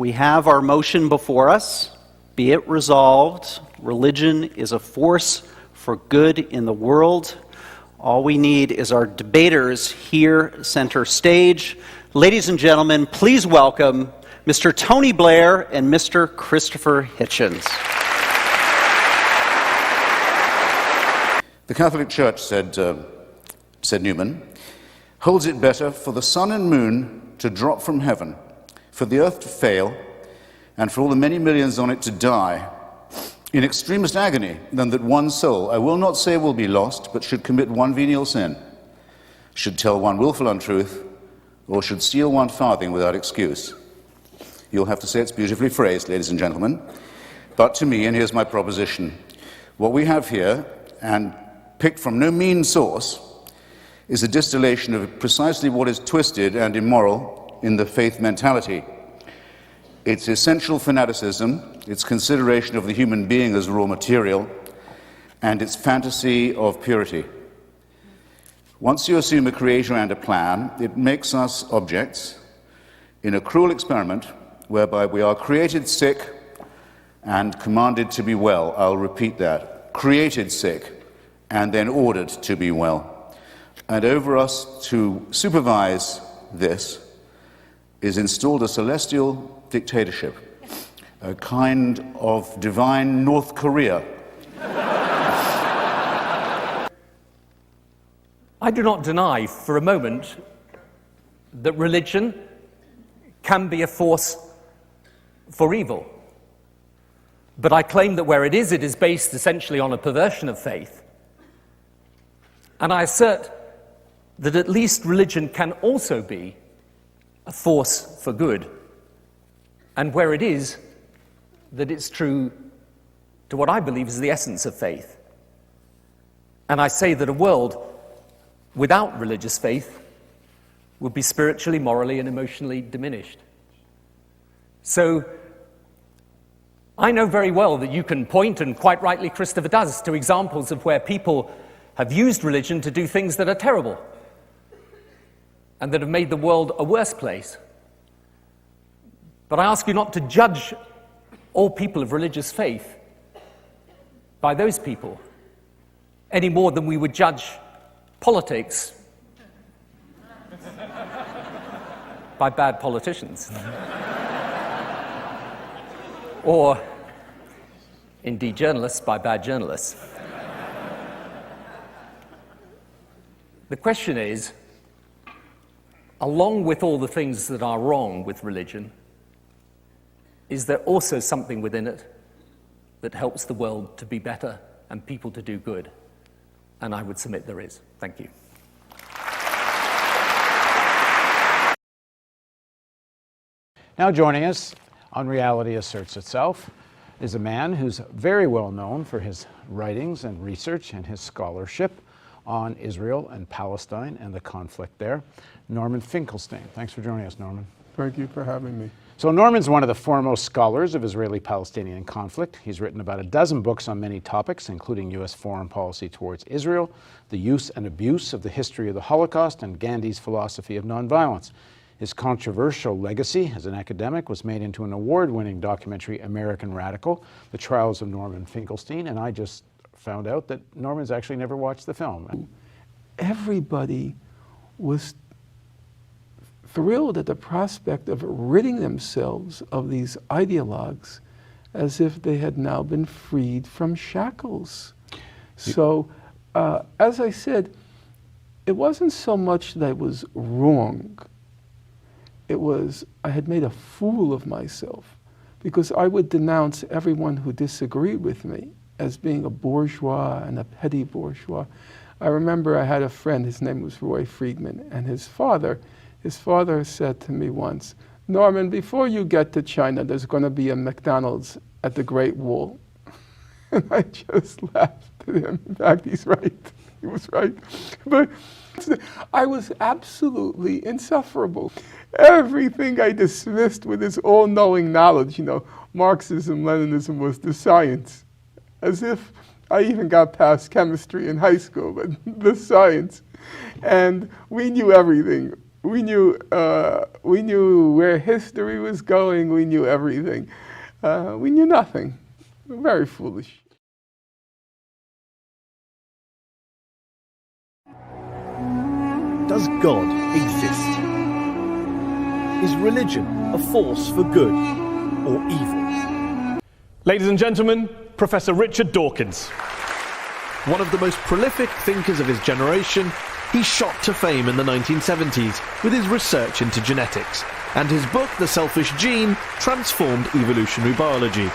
We have our motion before us. Be it resolved, religion is a force for good in the world. All we need is our debaters here center stage. Ladies and gentlemen, please welcome Mr. Tony Blair and Mr. Christopher Hitchens. The Catholic Church, said Newman, holds it better for the sun and moon to drop from heaven, for the earth to fail, and for all the many millions on it to die in extremest agony, than that one soul, I will not say will be lost, but should commit one venial sin, should tell one willful untruth, or should steal one farthing without excuse. You'll have to say it's beautifully phrased, ladies and gentlemen. But to me, and here's my proposition, what we have here, and picked from no mean source, is a distillation of precisely what is twisted and immoral in the faith mentality. Its essential fanaticism, its consideration of the human being as raw material, and its fantasy of purity. Once you assume a creator and a plan, it makes us objects in a cruel experiment whereby we are created sick and commanded to be well. I'll repeat that. Created sick and then ordered to be well. And over us to supervise this is installed a celestial dictatorship, a kind of divine North Korea. I do not deny for a moment that religion can be a force for evil. But I claim that where it is based essentially on a perversion of faith. And I assert that at least religion can also be a force for good. And where it is, that it's true to what I believe is the essence of faith. And I say that a world without religious faith would be spiritually, morally, and emotionally diminished. So, I know very well that you can point, and quite rightly Christopher does, to examples of where people have used religion to do things that are terrible and that have made the world a worse place. But I ask you not to judge all people of religious faith by those people any more than we would judge politics by bad politicians. Or, indeed, journalists by bad journalists. The question is, along with all the things that are wrong with religion, is there also something within it that helps the world to be better and people to do good? And I would submit there is. Thank you. Now joining us on Reality Asserts Itself is a man who's very well known for his writings and research and his scholarship on Israel and Palestine and the conflict there, Norman Finkelstein. Thanks for joining us, Norman. Thank you for having me. So Norman's one of the foremost scholars of Israeli-Palestinian conflict. He's written about a dozen books on many topics, including U.S. foreign policy towards Israel, the use and abuse of the history of the Holocaust, and Gandhi's philosophy of nonviolence. His controversial legacy as an academic was made into an award-winning documentary, American Radical, The Trials of Norman Finkelstein, and I just found out that Norman's actually never watched the film. Everybody was thrilled at the prospect of ridding themselves of these ideologues as if they had now been freed from shackles. So, as I said, it wasn't so much that I was wrong. It was, I had made a fool of myself because I would denounce everyone who disagreed with me as being a bourgeois and a petty bourgeois. I remember I had a friend, his name was Roy Friedman, and his father said to me once, Norman, before you get to China, there's going to be a McDonald's at the Great Wall. And I just laughed at him. In fact, he's right. He was right. But I was absolutely insufferable. Everything I dismissed with this all-knowing knowledge, you know, Marxism, Leninism was the science. As if I even got past chemistry in high school, but the science. And we knew everything. we knew where history was going. We knew everything. We knew nothing. Very foolish. Does God exist? Is religion a force for good or evil? Ladies and gentlemen, Professor Richard Dawkins. One of the most prolific thinkers of his generation, he shot to fame in the 1970s with his research into genetics, and his book, The Selfish Gene, transformed evolutionary biology.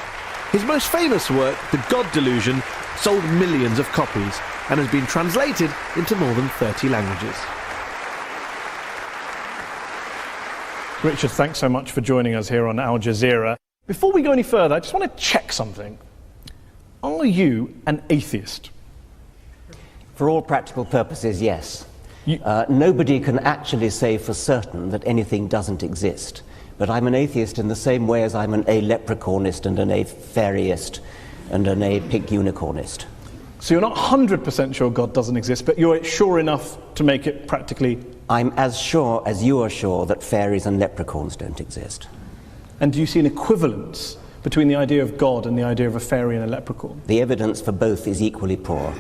His most famous work, The God Delusion, sold millions of copies and has been translated into more than 30 languages. Richard, thanks so much for joining us here on Al Jazeera. Before we go any further, I just want to check something. Are you an atheist? For all practical purposes, yes. Nobody can actually say for certain that anything doesn't exist. But I'm an atheist in the same way as I'm an a-leprechaunist and an a-fairyist and an a-pink unicornist. So you're not 100% sure God doesn't exist, but you're sure enough to make it practically... I'm as sure as you are sure that fairies and leprechauns don't exist. And do you see an equivalence between the idea of God and the idea of a fairy and a leprechaun? The evidence for both is equally poor.